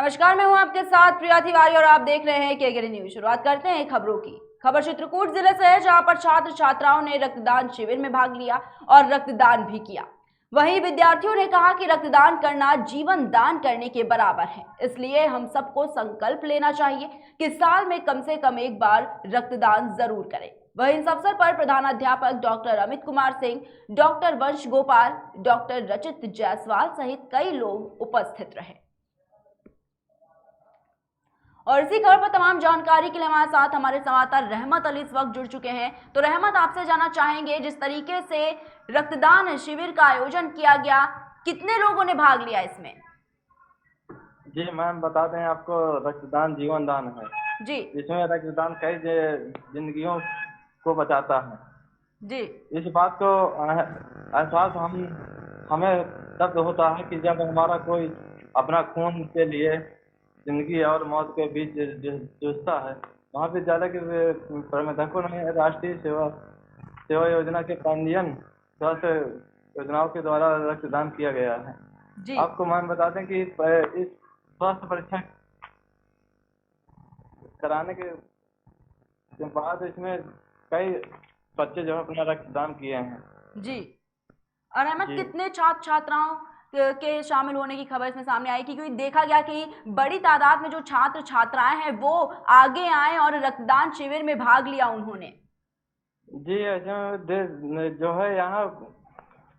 नमस्कार, मैं हूं आपके साथ प्रिया तिवारी और आप देख रहे हैं केकेडी न्यूज। शुरुआत करते हैं खबरों की। खबर चित्रकूट जिले से है, जहां पर छात्र छात्राओं ने रक्तदान शिविर में भाग लिया और रक्तदान भी किया। वहीं विद्यार्थियों ने कहा कि रक्तदान करना जीवन दान करने के बराबर है, इसलिए हम सबको संकल्प लेना चाहिए कि साल में कम से कम एक बार रक्तदान जरूर करें। वहीं इस अवसर पर प्रधानाध्यापक डॉक्टर अमित कुमार सिंह, डॉक्टर वंश गोपाल, डॉक्टर रचित जायसवाल सहित कई लोग उपस्थित रहे। और इसी खबर पर तमाम जानकारी के लिए हमारे साथ हमारे संवाददाता रहमत अली इस वक्त जुड़ चुके हैं। तो रहमत, आपसे जानना चाहेंगे, जिस तरीके से रक्तदान शिविर का आयोजन किया गया, कितने लोगों ने भाग लिया इसमें? जी मैम, बता दें आपको, रक्तदान जीवन दान है जी। इसमें रक्तदान कई जिंदगियों को बचाता है जी। इस बात को एहसास हमें तब होता है कि जब हमारा कोई अपना खून के लिए जिंदगी और मौत के बीच जूझता है। महाविद्यालय के प्रबंधकों ने राष्ट्रीय सेवा योजना के पंजीयन स्वास्थ्य योजनाओं के द्वारा रक्तदान किया गया है। जी। आपको मैम बता दें कि इस स्वास्थ्य परीक्षण कराने के बाद इसमें कई बच्चे जो है अपना रक्तदान किए हैं। जी। और अहमद, कितने छात्र छात्राओं के शामिल होने की खबर इसमें सामने आई, क्योंकि देखा गया कि बड़ी तादाद में जो छात्र छात्राएं हैं वो आगे आए और रक्तदान शिविर में भाग लिया उन्होंने। जी, जो है यहाँ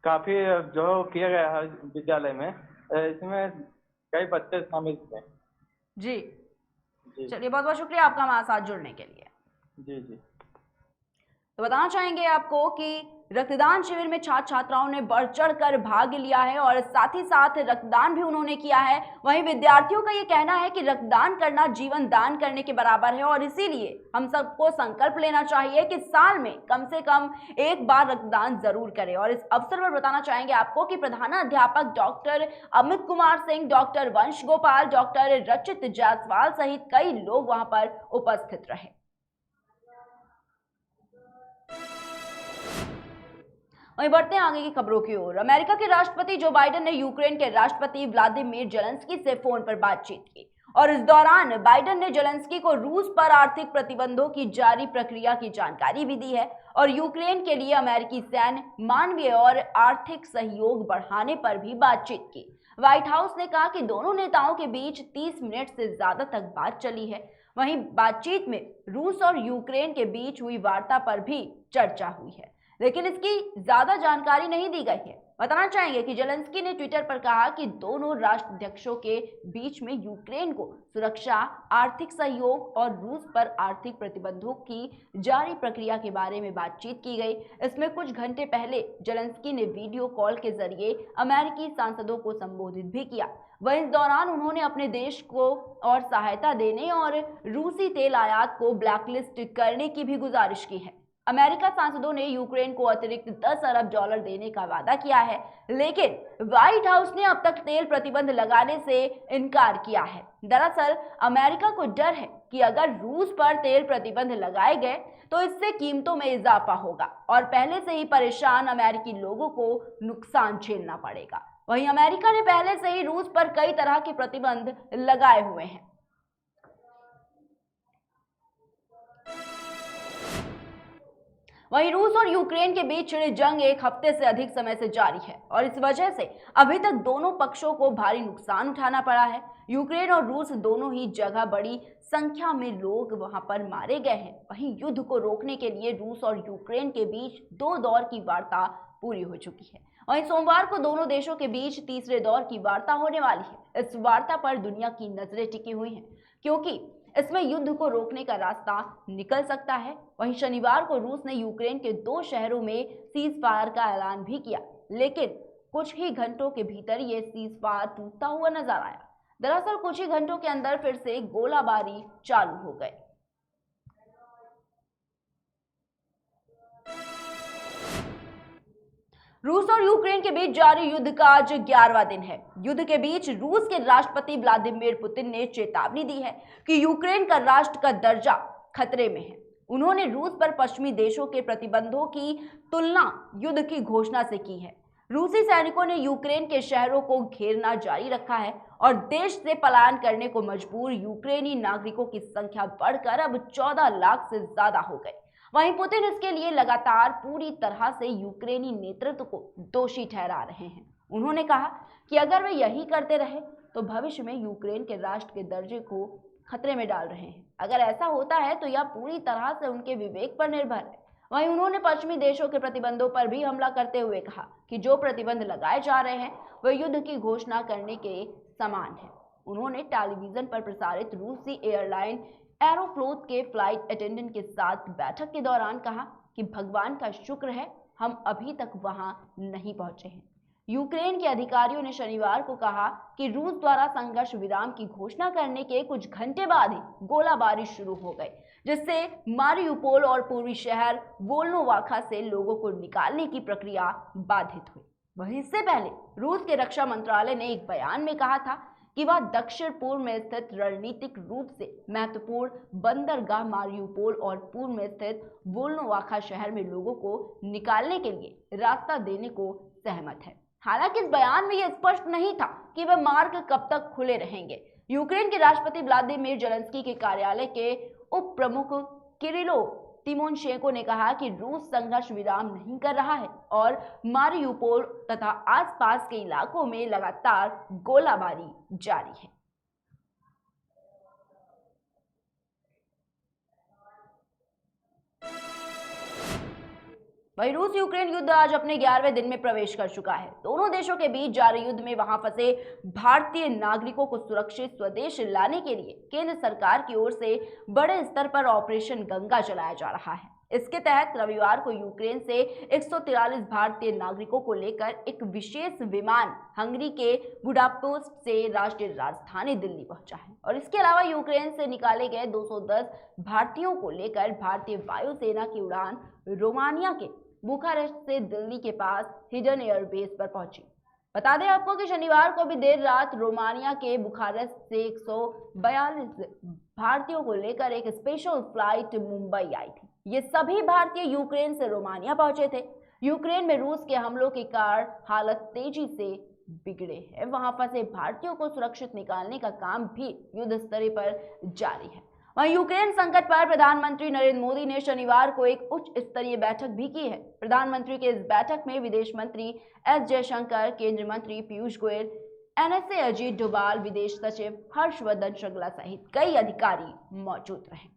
काफी जो किया गया है विद्यालय में, इसमें कई बच्चे शामिल थे। जी। चलिए, बहुत बहुत शुक्रिया आपका हमारे साथ जुड़ने के लिए। जी जी। तो बताना चाहेंगे आपको कि रक्तदान शिविर में छात्र छात्राओं ने बढ़ चढ़ कर भाग लिया है और साथ ही साथ रक्तदान भी उन्होंने किया है। वहीं विद्यार्थियों का ये कहना है कि रक्तदान करना जीवन दान करने के बराबर है और इसीलिए हम सबको संकल्प लेना चाहिए कि साल में कम से कम एक बार रक्तदान जरूर करें। और इस अवसर पर बताना चाहेंगे आपको कि प्रधानाध्यापक डॉक्टर अमित कुमार सिंह, डॉक्टर वंश गोपाल, डॉक्टर रचित जायसवाल सहित कई लोग वहां पर उपस्थित रहे। वहीं बढ़ते हैं आगे की खबरों की ओर। अमेरिका के राष्ट्रपति जो बाइडेन ने यूक्रेन के राष्ट्रपति व्लादिमीर जेलेंस्की से फोन पर बातचीत की और इस दौरान बाइडेन ने जेलेंस्की को रूस पर आर्थिक प्रतिबंधों की जारी प्रक्रिया की जानकारी भी दी है और यूक्रेन के लिए अमेरिकी सैन्य, मानवीय और आर्थिक सहयोग बढ़ाने पर भी बातचीत की। व्हाइट हाउस ने कहा कि दोनों नेताओं के बीच 30 मिनट से ज्यादा तक बात चली है। वहीं बातचीत में रूस और यूक्रेन के बीच हुई वार्ता पर भी चर्चा हुई है, लेकिन इसकी ज्यादा जानकारी नहीं दी गई है। बताना चाहेंगे कि जेलेंस्की ने ट्विटर पर कहा कि दोनों राष्ट्राध्यक्षों के बीच में यूक्रेन को सुरक्षा, आर्थिक सहयोग और रूस पर आर्थिक प्रतिबंधों की जारी प्रक्रिया के बारे में बातचीत की गई। इसमें कुछ घंटे पहले जेलेंस्की ने वीडियो कॉल के जरिए अमेरिकी सांसदों को संबोधित भी किया। वहीं इस दौरान उन्होंने अपने देश को और सहायता देने और रूसी तेल आयात को ब्लैकलिस्ट करने की भी गुजारिश की है। अमेरिका सांसदों ने यूक्रेन को अतिरिक्त 10 अरब डॉलर देने का वादा किया है, लेकिन व्हाइट हाउस ने अब तक तेल प्रतिबंध लगाने से इनकार किया है। दरअसल अमेरिका को डर है कि अगर रूस पर तेल प्रतिबंध लगाए गए तो इससे कीमतों में इजाफा होगा और पहले से ही परेशान अमेरिकी लोगों को नुकसान झेलना पड़ेगा। वहीं अमेरिका ने पहले से ही रूस पर कई तरह के प्रतिबंध लगाए हुए हैं। वहीं रूस और यूक्रेन के बीच छिड़ी जंग एक हफ्ते से अधिक समय से जारी है और इस वजह से अभी तक दोनों पक्षों को भारी नुकसान उठाना पड़ा है। यूक्रेन और रूस दोनों ही जगह बड़ी संख्या में लोग वहां पर मारे गए हैं। वहीं युद्ध को रोकने के लिए रूस और यूक्रेन के बीच 2 दौर की वार्ता पूरी हो चुकी है। वहीं सोमवार को दोनों देशों के बीच तीसरे दौर की वार्ता होने वाली है। इस वार्ता पर दुनिया की नजरें टिकी हुई हैं, क्योंकि इसमें युद्ध को रोकने का रास्ता निकल सकता है। वहीं शनिवार को रूस ने यूक्रेन के 2 शहरों में सीज फायर का ऐलान भी किया, लेकिन कुछ ही घंटों के भीतर ये सीज फायर टूटता हुआ नजर आया। दरअसल कुछ ही घंटों के अंदर फिर से गोलाबारी चालू हो गई। रूस और यूक्रेन के बीच जारी युद्ध का आज 11वां दिन है। युद्ध के बीच रूस के राष्ट्रपति व्लादिमीर पुतिन ने चेतावनी दी है कि यूक्रेन का राष्ट्र का दर्जा खतरे में है। उन्होंने रूस पर पश्चिमी देशों के प्रतिबंधों की तुलना युद्ध की घोषणा से की है। रूसी सैनिकों ने यूक्रेन के शहरों को घेरना जारी रखा है और देश से पलायन करने को मजबूर यूक्रेनी नागरिकों की संख्या बढ़कर अब 14 लाख से ज्यादा हो गई। वहीं पुतिन इसके लिए लगातार पूरी तरह से यूक्रेनी नेतृत्व को दोषी ठहरा रहे हैं। उन्होंने कहा कि अगर वे यही करते रहे तो भविष्य में यूक्रेन के राष्ट्र के दर्जे को खतरे में डाल रहे हैं। अगर ऐसा होता है तो यह पूरी तरह से उनके विवेक पर निर्भर है। वहीं उन्होंने पश्चिमी देशों के प्रतिबंधों पर भी हमला करते हुए कहा कि जो प्रतिबंध लगाए जा रहे हैं वह युद्ध की घोषणा करने के समान है। उन्होंने टेलीविजन पर प्रसारित रूसी एयरलाइन एरोफ्लोत के फ्लाइट अटेंडेंट के साथ बैठक के दौरान कहा कि भगवान का शुक्र है हम अभी तक वहां नहीं पहुंचे हैं। यूक्रेन के अधिकारियों ने शनिवार को कहा कि रूस द्वारा संघर्ष विराम की घोषणा करने के कुछ घंटे बाद ही गोलाबारी शुरू हो गई, जिससे मारियुपोल और पूर्वी शहर वोल्नोवाखा से लोगों को निकालने की प्रक्रिया बाधित हुई। वहीं इससे पहले रूस के रक्षा मंत्रालय ने एक बयान में कहा था कि वह दक्षिण पूर्व में स्थित रणनीतिक रूप से महत्वपूर्ण बंदरगाह मारियुपोल और पूर्व में स्थित वोल्नोवाखा शहर में लोगों को निकालने के लिए रास्ता देने को सहमत है। हालांकि इस बयान में यह स्पष्ट नहीं था कि वह मार्ग कब तक खुले रहेंगे। यूक्रेन के राष्ट्रपति व्लादिमीर जेलेंस्की के कार्यालय के उप प्रमुख किरिलो तिमोशेंको ने कहा कि रूस संघर्ष विराम नहीं कर रहा है और मारियुपोल तथा आसपास के इलाकों में लगातार गोलाबारी जारी है। वहीं रूस यूक्रेन युद्ध आज अपने 11वें दिन में प्रवेश कर चुका है। दोनों देशों के बीच जारी युद्ध में वहां फंसे भारतीय नागरिकों को सुरक्षित स्वदेश लाने के लिए केंद्र सरकार की ओर से बड़े स्तर पर ऑपरेशन गंगा चलाया जा रहा है। इसके तहत रविवार को यूक्रेन से 143 भारतीय नागरिकों को लेकर एक विशेष विमान हंगरी के बुडापेस्ट से राष्ट्रीय राजधानी दिल्ली पहुंचा है और इसके अलावा यूक्रेन से निकाले गए 210 भारतीयों को लेकर भारतीय वायुसेना की उड़ान रोमानिया के बुखारेस्ट से दिल्ली के पास हिडन एयरबेस पर पहुंची। बता दें आपको कि शनिवार को भी देर रात रोमानिया के बुखारेस्ट से 142 भारतीयों को लेकर एक स्पेशल फ्लाइट मुंबई आई थी। ये सभी भारतीय यूक्रेन से रोमानिया पहुंचे थे। यूक्रेन में रूस के हमलों के कारण हालत तेजी से बिगड़े हैं। वहां फंसे भारतीयों को सुरक्षित निकालने का काम भी युद्ध स्तर पर जारी है। वहीं यूक्रेन संकट पर प्रधानमंत्री नरेंद्र मोदी ने शनिवार को एक उच्च स्तरीय बैठक भी की है। प्रधानमंत्री के इस बैठक में विदेश मंत्री एस जयशंकर, केंद्रीय मंत्री पीयूष गोयल, एनएसए अजीत डोभाल, विदेश सचिव हर्षवर्धन श्रृंगला सहित कई अधिकारी मौजूद रहे।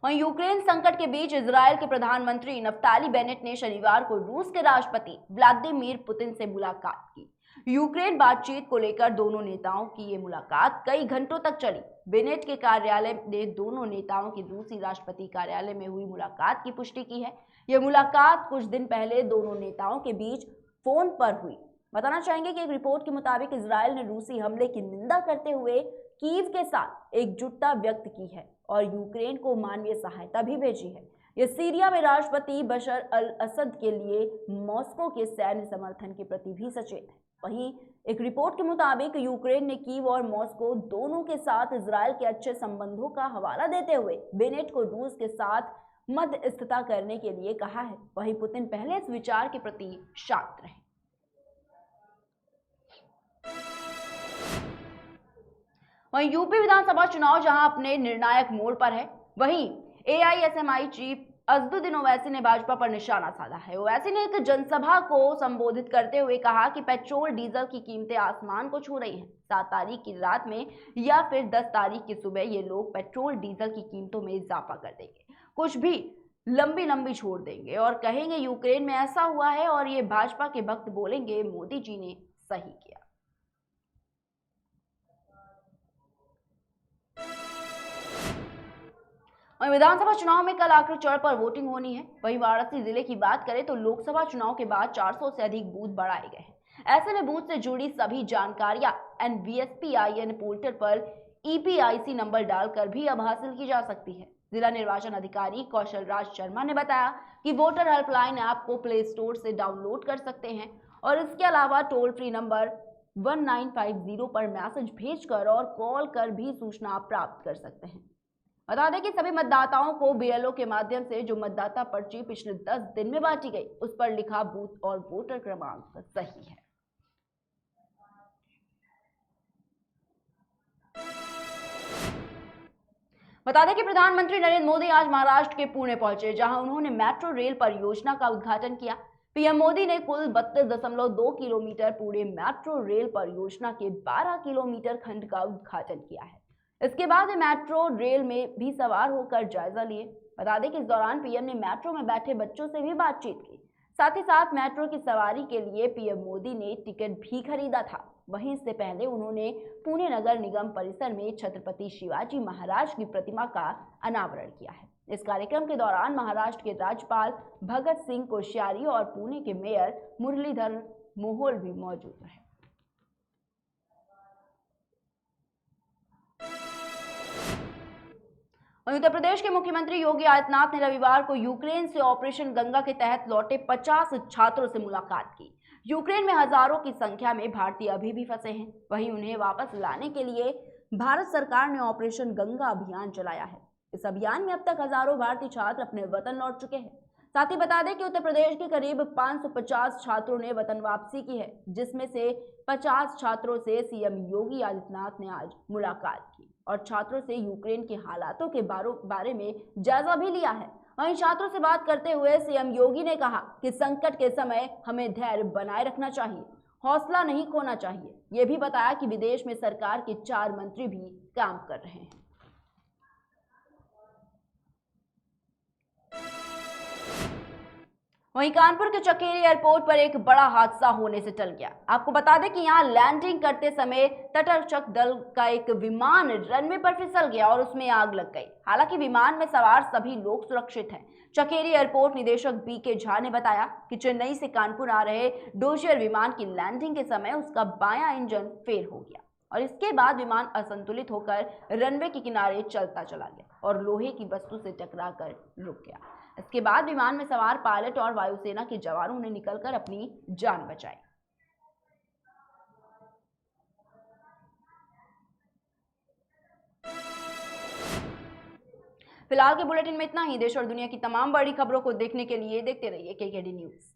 वहीं यूक्रेन संकट के बीच इजरायल के प्रधानमंत्री नफ्ताली बेनेट ने शनिवार को रूस के राष्ट्रपति व्लादिमीर पुतिन से मुलाकात की। यूक्रेन बातचीत को लेकर दोनों नेताओं की ये मुलाकात कई घंटों तक चली। बेनेट के कार्यालय ने दोनों नेताओं की रूसी राष्ट्रपति कार्यालय में हुई मुलाकात की पुष्टि की है। यह मुलाकात कुछ दिन पहले दोनों नेताओं के बीच फोन पर हुई। बताना चाहेंगे कि एक रिपोर्ट के मुताबिक इजरायल ने रूसी हमले की निंदा करते हुए कीव के साथ एकजुटता व्यक्त की है और यूक्रेन को मानवीय सहायता भी भेजी है। यह सीरिया में राष्ट्रपति बशर अल असद के लिए मॉस्को के सैन्य समर्थन के प्रति भी सचेत है। वहीं एक रिपोर्ट के मुताबिक यूक्रेन ने कीव और मॉस्को दोनों के साथ इजरायल के अच्छे संबंधों का हवाला देते हुए बेनेट को रूस के साथ मध्यस्थता करने के लिए कहा है। वहीं पुतिन पहले इस विचार के प्रति शांत रहे। वहीं यूपी विधानसभा चुनाव जहां अपने निर्णायक मोड़ पर है, वहीं एआईएसएमआई चीफ असदुद्दीन ओवैसी ने भाजपा पर निशाना साधा है। ओवैसी ने एक जनसभा को संबोधित करते हुए कहा कि पेट्रोल डीजल की कीमतें आसमान को छू रही हैं। 7 तारीख की रात में या फिर 10 तारीख की सुबह ये लोग पेट्रोल डीजल की कीमतों में इजाफा कर देंगे, कुछ भी लंबी छोड़ देंगे और कहेंगे यूक्रेन में ऐसा हुआ है और ये भाजपा के भक्त बोलेंगे मोदी जी ने सही किया। वहीं विधानसभा चुनाव में कल आखिरी चरण पर वोटिंग होनी है। वहीं वाराणसी जिले की बात करें तो लोकसभा चुनाव के बाद 400 से अधिक बूथ बढ़ाए गए हैं। ऐसे में बूथ से जुड़ी सभी जानकारियां NVSPIN पोर्टल पर EPIC नंबर डालकर भी अब हासिल की जा सकती है। जिला निर्वाचन अधिकारी कौशल राज शर्मा ने बताया कि वोटर हेल्पलाइन ऐप को प्ले स्टोर से डाउनलोड कर सकते हैं और इसके अलावा टोल फ्री नंबर 1950 पर मैसेज भेजकर और कॉल कर भी सूचना प्राप्त कर सकते हैं। बता दें कि सभी मतदाताओं को बीएलओ के माध्यम से जो मतदाता पर्ची पिछले 10 दिन में बांटी गई उस पर लिखा बूथ और वोटर क्रमांक सही है। बता दें कि प्रधानमंत्री नरेंद्र मोदी आज महाराष्ट्र के पुणे पहुंचे, जहां उन्होंने मेट्रो रेल परियोजना का उद्घाटन किया। पीएम मोदी ने कुल 32.2 किलोमीटर पूरे मेट्रो रेल परियोजना के 12 किलोमीटर खंड का उद्घाटन किया है। इसके बाद मेट्रो रेल में भी सवार होकर जायजा लिए। बता दें कि इस दौरान पीएम ने मेट्रो में बैठे बच्चों से भी बातचीत की। साथ ही साथ मेट्रो की सवारी के लिए पीएम मोदी ने टिकट भी खरीदा था। वहीं इससे पहले उन्होंने पुणे नगर निगम परिसर में छत्रपति शिवाजी महाराज की प्रतिमा का अनावरण किया है। इस कार्यक्रम के दौरान महाराष्ट्र के राज्यपाल भगत सिंह कोश्यारी और पुणे के मेयर मुरलीधर मोहोल भी मौजूद रहे। उत्तर प्रदेश के मुख्यमंत्री योगी आदित्यनाथ ने रविवार को यूक्रेन से ऑपरेशन गंगा के तहत लौटे 50 छात्रों से मुलाकात की। यूक्रेन में हजारों की संख्या में भारतीय अभी भी फंसे हैं। वहीं उन्हें वापस लाने के लिए भारत सरकार ने ऑपरेशन गंगा अभियान चलाया है। इस अभियान में अब तक हजारों भारतीय छात्र अपने वतन लौट चुके हैं। साथ ही बता दें कि उत्तर प्रदेश के करीब 550 छात्रों ने वतन वापसी की है, जिसमें से 50 छात्रों से सीएम योगी आदित्यनाथ ने आज मुलाकात की और छात्रों से यूक्रेन के हालातों के बारे में जायजा भी लिया है। वहीं छात्रों से बात करते हुए सीएम योगी ने कहा कि संकट के समय हमें धैर्य बनाए रखना चाहिए, हौसला नहीं खोना चाहिए। ये भी बताया कि विदेश में सरकार के 4 मंत्री भी काम कर रहे हैं। वहीं कानपुर के चकेरी एयरपोर्ट पर एक बड़ा हादसा होने से टल गया। आपको बता दें कि यहां लैंडिंग करते समय तटरक्षक दल का एक विमान रनवे पर फिसल गया और उसमें आग लग गई। हालांकि विमान में सवार सभी लोग सुरक्षित हैं। चकेरी एयरपोर्ट निदेशक बीके झा ने बताया कि चेन्नई से कानपुर आ रहे डोजियर विमान की लैंडिंग के समय उसका बायां इंजन फेल हो गया और इसके बाद विमान असंतुलित होकर रनवे के किनारे चलता चला गया और लोहे की वस्तु से टकराकर रुक गया। इसके बाद विमान में सवार पायलट और वायुसेना के जवानों ने निकलकर अपनी जान बचाई। फिलहाल के बुलेटिन में इतना ही। देश और दुनिया की तमाम बड़ी खबरों को देखने के लिए देखते रहिए केकेडी न्यूज।